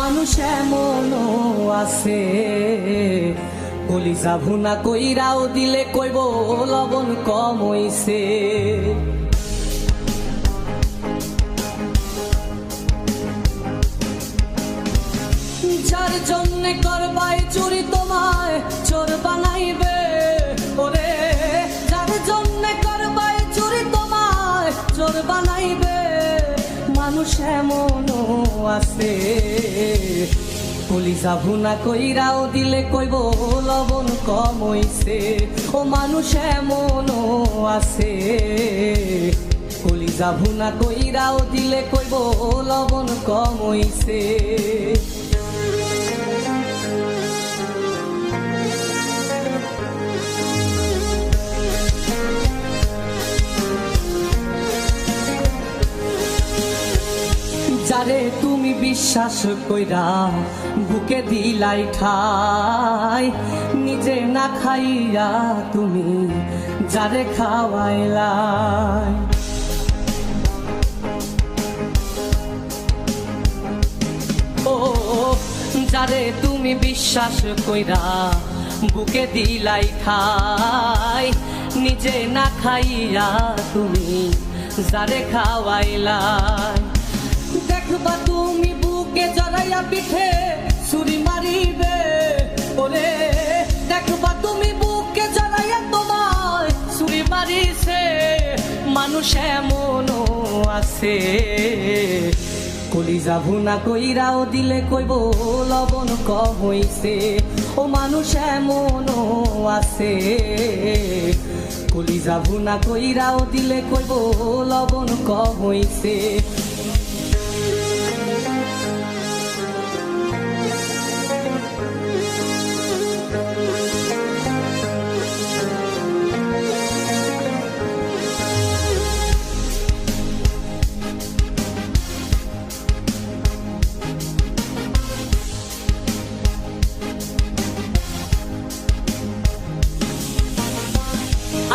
মানুষ এমনও আছে কলিজা ভুনা কইরাও দিলে কইব লবণ কম হইছে। যার জন্যে করবাই চুরি তোমায় চোর বানাইবে, ওরে যার জন্যে করবাই চুরি তোমায় চোর বানাইবে। মানুষ এমনও আছে কলিজা ভুনা কইরাও দিলে কইব লবণ কম হইছে। ও মানুষ এমনও আছে কলিজা ভুনা কইরাও দিলে কইব লবণ কম হইছে। যারে তুমি বিশ্বাস কইরা বুকে দিলাই ঠাই, নিজে না খাইয়া তুমি যারে খাওয়াইলাই। ও যারে তুমি বিশ্বাস কইরা বুকে দিলাই ঠাই, নিজে না খাইয়া তুমি যারে খাওয়াইলাই। দেখবা তুমি বুকে জড়াইয়া পিঠে ছুরি মারিবে, ওরে দেখবা তুমি বুকে জড়াইয়া তোমায় ছুরি মারিছে। মানুষ এমনও আছে কলিজা ভুনা কইরাও দিলে কইব লবণ কম হইছে। ও মানুষ এমনও আছে কলিজা ভুনা কইরাও দিলে কইব লবণ কম হইছে।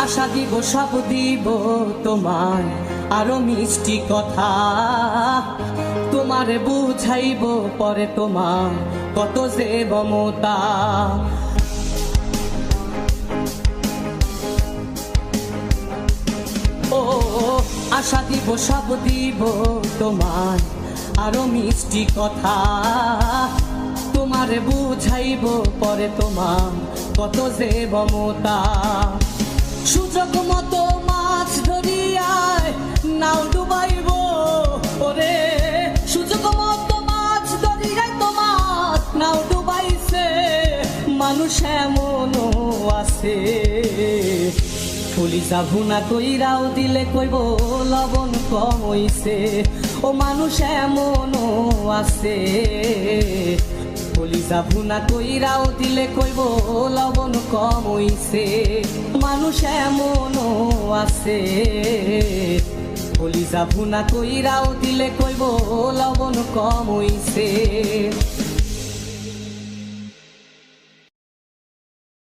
আশা দিব সব দিব তোমায় আরো মিষ্টি কথা, তোমারে বুঝাইব পরে তোমার কত যে মমতা। ও আশা দিব সব দিব তোমায় আরো মিষ্টি কথা, তোমারে বুঝাইব পরে তোমার কত যে মমতা। সুযোগ মতো মাছ ধরিয়ায় নাও ডুবাইব, ওরে সুযোগ মতো মাছ ধরিয়ায় তোমার নাও ডুবাইছে। মানুষ এমনও আছে কলিজা ভুনা কইরাও দিলে কইব লবণ কম হইছে। ও মানুষ এমনও আছে কলিজা ভুনা কইরাও দিলে কইব লবণ কম হইছে। মানুষ এমনও আছে কলিজা ভুনা কইরাও দিলে কইব লবণ কম হইছে।